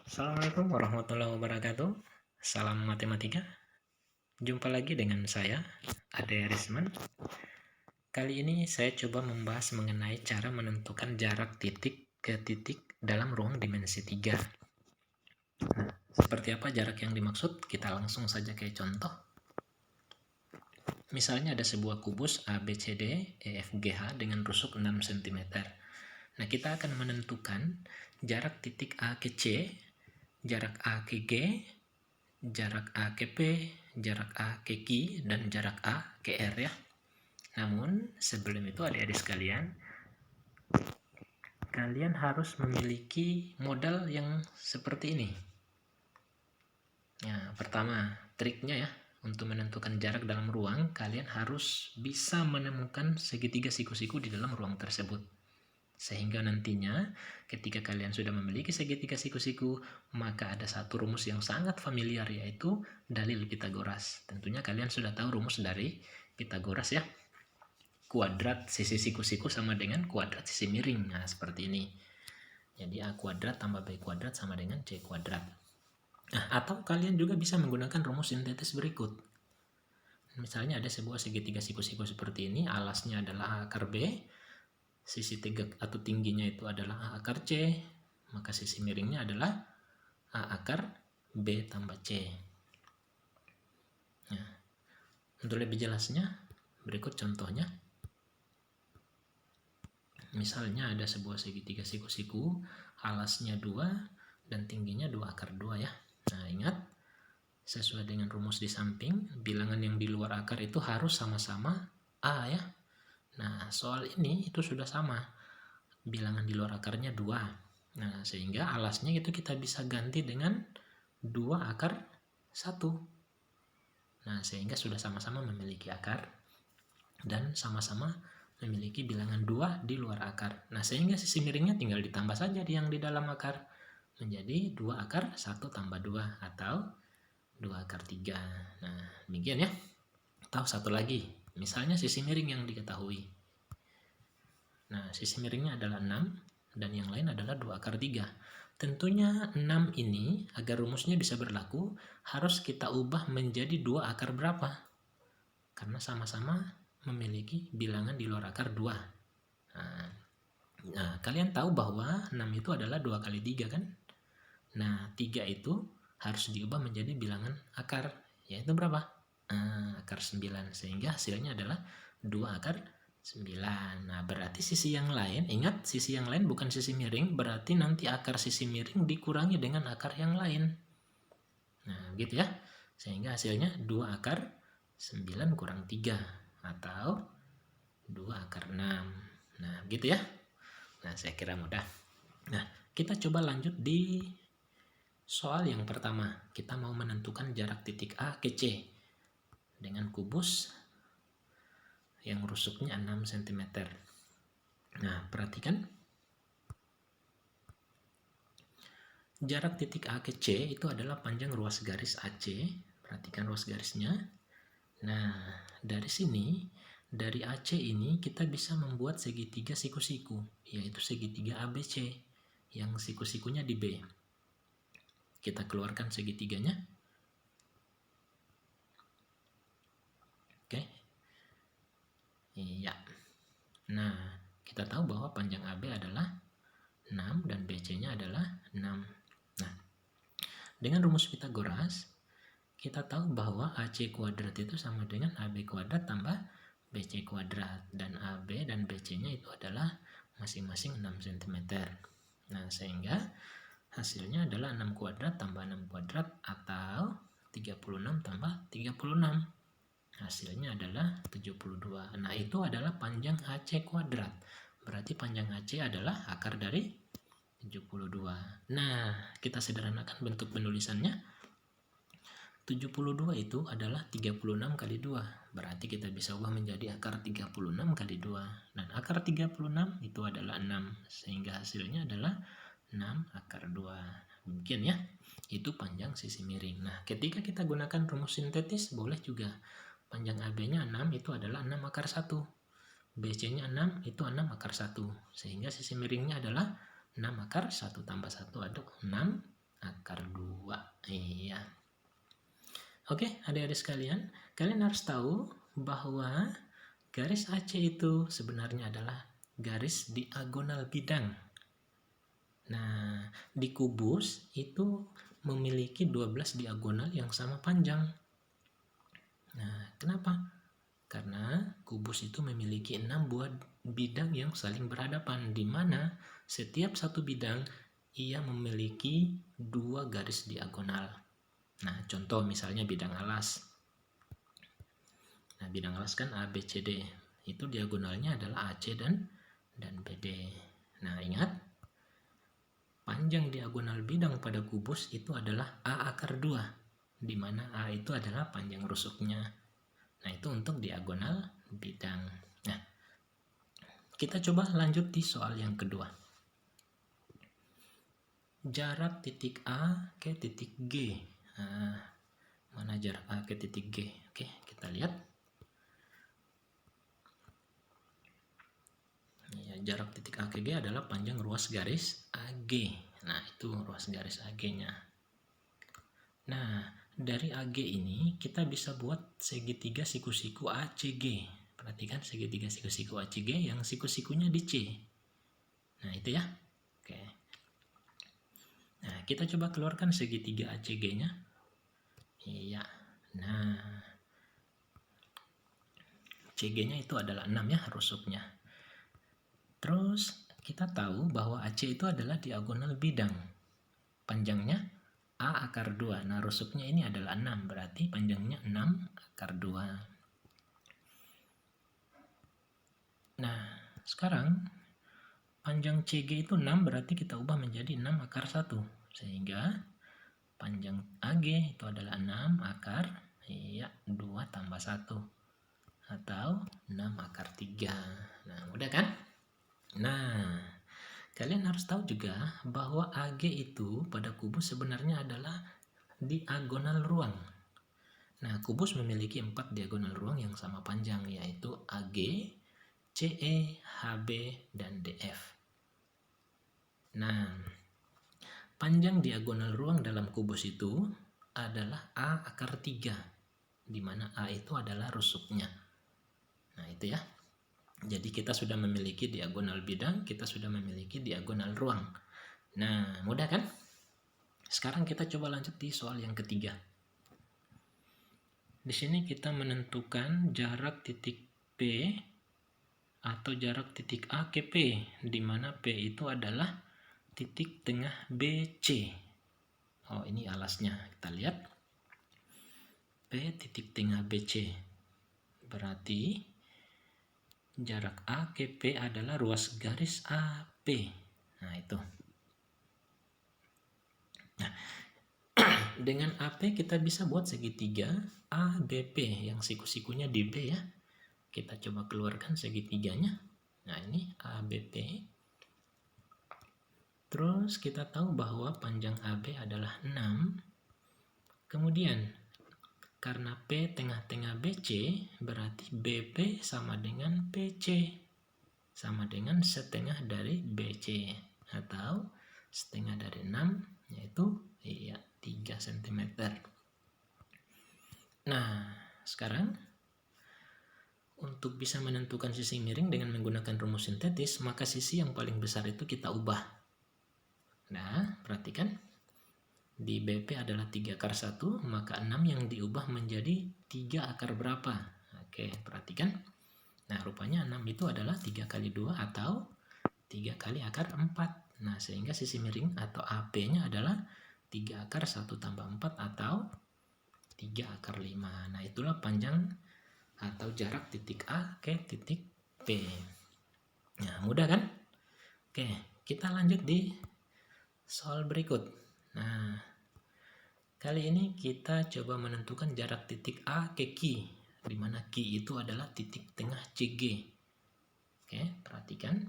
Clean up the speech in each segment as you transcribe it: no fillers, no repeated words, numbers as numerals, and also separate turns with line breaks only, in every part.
Assalamualaikum warahmatullahi wabarakatuh. Salam matematika. Jumpa lagi dengan saya, Ade Risman. Kali ini saya coba membahas mengenai cara menentukan jarak titik ke titik dalam ruang dimensi 3. Nah, seperti apa jarak yang dimaksud? Kita langsung saja ke contoh. Misalnya ada sebuah kubus ABCD EFGH dengan rusuk 6 cm. Nah, kita akan menentukan jarak titik A ke C, jarak A ke G, jarak A ke P, jarak A ke Q, dan jarak A ke R ya. Namun sebelum itu adik-adik sekalian, kalian harus memiliki modal yang seperti ini. Nah, pertama triknya ya, untuk menentukan jarak dalam ruang, kalian harus bisa menemukan segitiga siku-siku di dalam ruang tersebut. Sehingga nantinya ketika kalian sudah memiliki segitiga siku-siku, maka ada satu rumus yang sangat familiar, yaitu dalil Pitagoras. Tentunya kalian sudah tahu rumus dari Pitagoras ya. Kuadrat sisi siku-siku sama dengan kuadrat sisi miring. Nah, seperti ini. Jadi A kuadrat tambah B kuadrat sama dengan C kuadrat. Nah, atau kalian juga bisa menggunakan rumus sintetis berikut. Misalnya ada sebuah segitiga siku-siku seperti ini, alasnya adalah A akar B, sisi tegak atau tingginya itu adalah A akar C, maka sisi miringnya adalah A akar B tambah C. Nah, untuk lebih jelasnya, berikut contohnya. Misalnya ada sebuah segitiga siku-siku, alasnya 2 dan tingginya 2 akar 2 ya. Nah, ingat, sesuai dengan rumus di samping, bilangan yang di luar akar itu harus sama-sama A ya. Nah, soal ini itu sudah sama. Bilangan di luar akarnya 2. Nah, sehingga alasnya itu kita bisa ganti dengan 2 akar 1. Nah, sehingga sudah sama-sama memiliki akar dan sama-sama memiliki bilangan 2 di luar akar. Nah, sehingga sisi miringnya tinggal ditambah saja yang di dalam akar. Menjadi 2 akar 1 tambah 2 atau 2 akar 3. Nah, demikian ya. Atau satu lagi, misalnya sisi miring yang diketahui. Nah, sisi miringnya adalah 6 dan yang lain adalah 2 akar 3. Tentunya 6 ini agar rumusnya bisa berlaku harus kita ubah menjadi 2 akar berapa? Karena sama-sama memiliki bilangan di luar akar 2. Nah, kalian tahu bahwa 6 itu adalah 2 kali 3 kan? Nah, 3 itu harus diubah menjadi bilangan akar, yaitu berapa? Akar 9, sehingga hasilnya adalah 2 akar 9. Nah, berarti sisi yang lain, ingat sisi yang lain bukan sisi miring, berarti nanti akar sisi miring dikurangi dengan akar yang lain. Nah, gitu ya. Sehingga hasilnya 2 akar 9 kurang 3 atau 2 akar 6. Nah, gitu ya. Nah, saya kira mudah. Nah, kita coba lanjut di soal yang pertama. Kita mau menentukan jarak titik A ke C dengan kubus yang rusuknya 6 cm. Nah, perhatikan. Jarak titik A ke C itu adalah panjang ruas garis AC. Perhatikan ruas garisnya. Nah, dari sini, dari AC ini kita bisa membuat segitiga siku-siku, yaitu segitiga ABC, yang siku-sikunya di B. Kita keluarkan segitiganya. Oke. Iya. Nah, kita tahu bahwa panjang AB adalah 6 dan BC-nya adalah 6. Nah, dengan rumus Pitagoras, kita tahu bahwa AC kuadrat itu sama dengan AB kuadrat tambah BC kuadrat. Dan AB dan BC-nya itu adalah masing-masing 6 cm. Nah, sehingga hasilnya adalah 6 kuadrat tambah 6 kuadrat atau 36 tambah 36. Hasilnya adalah 72. Nah, itu adalah panjang AC kuadrat. Berarti panjang AC adalah akar dari 72. Nah, kita sederhanakan bentuk penulisannya. 72 itu adalah 36 kali 2. Berarti kita bisa ubah menjadi akar 36 kali 2. Dan akar 36 itu adalah 6. Sehingga hasilnya adalah 6 akar 2. Mungkin ya. Itu panjang sisi miring. Nah, ketika kita gunakan rumus sintetis, boleh juga. Panjang AB-nya 6 itu adalah 6 akar 1. BC-nya 6 itu 6 akar 1. Sehingga sisi miringnya adalah 6 akar 1 tambah 1 adalah 6 Iya. Oke, adik-adik sekalian, kalian harus tahu bahwa garis AC itu sebenarnya adalah garis diagonal bidang. Nah, di kubus itu memiliki 12 diagonal yang sama panjang. Nah, kenapa? Karena kubus itu memiliki 6 buah bidang yang saling berhadapan, di mana setiap satu bidang ia memiliki 2 garis diagonal. Nah, contoh misalnya bidang alas. Nah, bidang alas kan ABCD. Itu diagonalnya adalah AC dan BD. Nah, ingat, panjang diagonal bidang pada kubus itu adalah A akar 2, di mana A itu adalah panjang rusuknya. Nah, itu untuk diagonal bidang. Nah, kita coba lanjut di soal yang kedua. Jarak titik A ke titik G. Nah, mana jarak A ke titik G? Oke, kita lihat. Ya, jarak titik A ke G adalah panjang ruas garis AG. Nah, itu ruas garis AG-nya. Nah, dari AG ini kita bisa buat segitiga siku-siku ACG. Perhatikan segitiga siku-siku ACG yang siku-sikunya di C. Nah, itu ya. Oke. Nah, kita coba keluarkan segitiga ACG-nya. Iya. Nah, CG-nya itu adalah 6 ya, rusuknya. Terus kita tahu bahwa AC itu adalah diagonal bidang. Panjangnya A akar 2. Nah, rusuknya ini adalah 6, berarti panjangnya 6 akar 2. Nah, sekarang panjang CG itu 6, berarti kita ubah menjadi 6 akar 1. Sehingga panjang AG itu adalah 6 akar 2 tambah 1. Atau 6 akar 3. Nah, mudah kan? Nah, kalian harus tahu juga bahwa AG itu pada kubus sebenarnya adalah diagonal ruang. Nah, kubus memiliki 4 diagonal ruang yang sama panjang, yaitu AG, CE, HB, dan DF. Nah, panjang diagonal ruang dalam kubus itu adalah A akar 3, di mana A itu adalah rusuknya. Nah, itu ya. Jadi kita sudah memiliki diagonal bidang, kita sudah memiliki diagonal ruang. Nah, mudah kan? Sekarang kita coba lanjut di soal yang ketiga. Di sini kita menentukan jarak titik P atau jarak titik A ke P, di mana P itu adalah titik tengah BC. Oh, ini alasnya. Kita lihat. P titik tengah BC. Berarti jarak A ke P adalah ruas garis AP. Nah, itu. Nah, dengan AP kita bisa buat segitiga ABP yang siku-sikunya di B ya. Kita coba keluarkan segitiganya. Nah, ini ABP. Terus kita tahu bahwa panjang AB adalah 6. Kemudian karena P tengah-tengah BC, berarti BP sama dengan PC. Sama dengan setengah dari BC. Atau setengah dari 6, yaitu 3 cm. Nah, sekarang untuk bisa menentukan sisi miring dengan menggunakan rumus sintetis, maka sisi yang paling besar itu kita ubah. Nah, perhatikan. Di BP adalah 3 akar 1, maka 6 yang diubah menjadi 3 akar berapa? Oke, perhatikan. Nah, rupanya 6 itu adalah 3 kali 2 atau 3 kali akar 4. Nah, sehingga sisi miring atau AP-nya adalah 3 akar 1 tambah 4 atau 3 akar 5. Nah, itulah panjang atau jarak titik A ke titik P. Nah, mudah kan? Oke, kita lanjut di soal berikut. Nah, kali ini kita coba menentukan jarak titik A ke Q, di mana Q itu adalah titik tengah CG. Oke, perhatikan.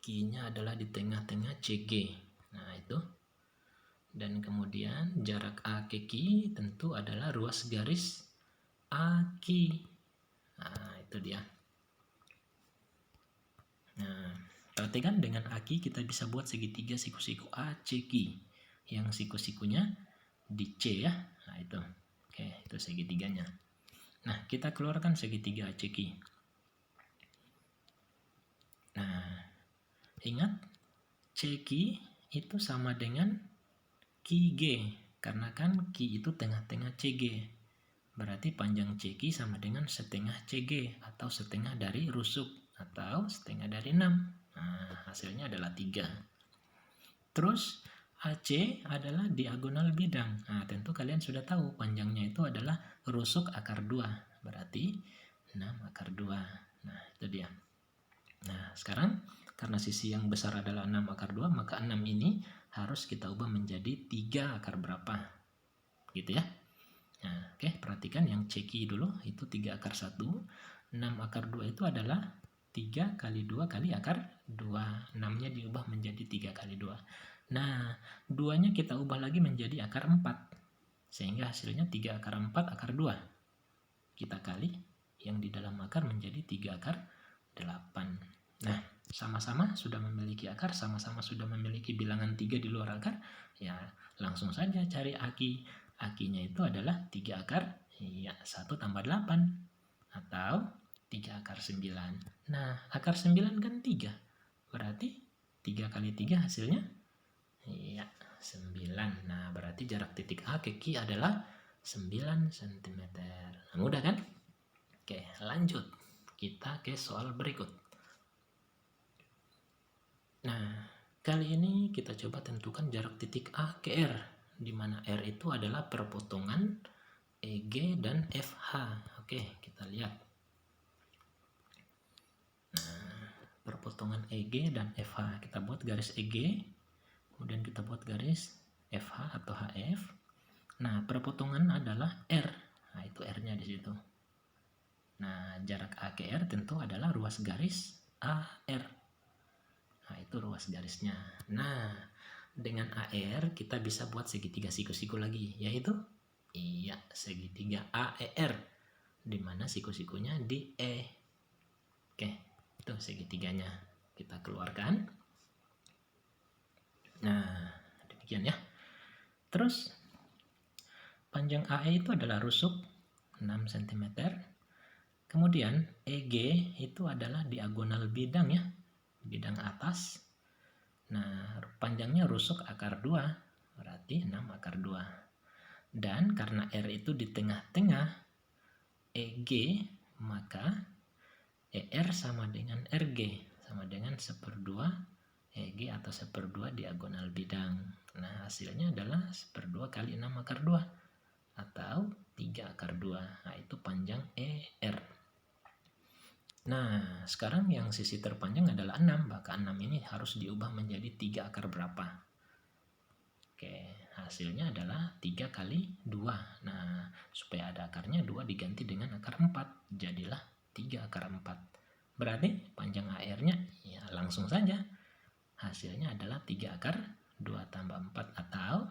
Q-nya adalah di tengah-tengah CG. Nah, itu. Dan kemudian jarak A ke Q tentu adalah ruas garis AQ. Nah, itu dia. Nah, perhatikan dengan AQ kita bisa buat segitiga siku-siku ACQ. Yang siku-sikunya di C ya. Nah itu. Oke, itu segitiganya. Nah, kita keluarkan segitiga ACQ. Nah, ingat CQ itu sama dengan QG, karena kan Q itu tengah-tengah CG. Berarti panjang CQ sama dengan setengah CG atau setengah dari rusuk atau setengah dari 6. Nah, hasilnya adalah 3. Terus AC adalah diagonal bidang. Nah, tentu kalian sudah tahu panjangnya itu adalah rusuk akar 2. Berarti 6 akar 2. Nah, itu dia. Nah, sekarang karena sisi yang besar adalah 6 akar 2, maka 6 ini harus kita ubah menjadi 3 akar berapa. Gitu ya. Nah, oke, perhatikan yang CQ dulu, itu 3 akar 1. 6 akar 2 itu adalah 3 kali 2 kali akar 2. 6-nya diubah menjadi 3 kali 2. Nah, 2-nya kita ubah lagi menjadi akar 4. Sehingga hasilnya 3 akar 4 akar 2. Kita kali yang di dalam akar menjadi 3 akar 8. Nah, sama-sama sudah memiliki akar, sama-sama sudah memiliki bilangan 3 di luar akar. Ya, langsung saja cari AQ. AQ-nya itu adalah 3 akar, ya 1 tambah 8. Atau 3 akar 9. Nah, akar 9 kan 3. Berarti 3 kali 3 hasilnya, ya 9. Nah, berarti jarak titik A ke Q adalah 9 cm. Nah, mudah kan? Oke, lanjut. Kita ke soal berikut. Nah, kali ini kita coba tentukan jarak titik A ke R, di mana R itu adalah perpotongan EG dan FH. Oke, kita lihat. Nah, perpotongan EG dan FH. Kita buat garis EG, kemudian kita buat garis FH atau HF. Nah, perpotongan adalah R. Nah, itu R-nya di situ. Nah, jarak A ke R tentu adalah ruas garis AR. Nah, itu ruas garisnya. Nah, dengan AR kita bisa buat segitiga siku-siku lagi, yaitu segitiga AER, di mana siku-sikunya di E. Oke, itu segitiganya. Kita keluarkan. Nah, demikian ya. Terus panjang AE itu adalah rusuk 6 cm. Kemudian EG itu adalah diagonal bidang ya, bidang atas. Nah, panjangnya rusuk akar 2, berarti 6 akar 2. Dan karena R itu di tengah-tengah EG, maka ER sama dengan RG, sama dengan 1/2 EG atau 1/2 diagonal bidang. Nah, hasilnya adalah 1/2 kali 6 akar 2 atau 3 akar 2. Nah, itu panjang ER. Nah, sekarang yang sisi terpanjang adalah 6, maka 6 ini harus diubah menjadi 3 akar berapa? Oke, hasilnya adalah 3 kali 2. Nah, supaya ada akarnya 2 diganti dengan akar 4, jadilah 3 akar 4. Berarti panjang AR-nya ya langsung saja. Hasilnya adalah 3 akar 2 tambah 4 atau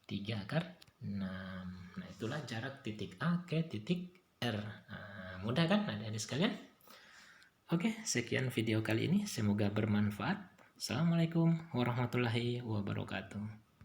3 akar 6. Nah, itulah jarak titik A ke titik R. Nah, mudah kan adik-adik sekalian? Oke, sekian video kali ini. Semoga bermanfaat. Assalamualaikum warahmatullahi wabarakatuh.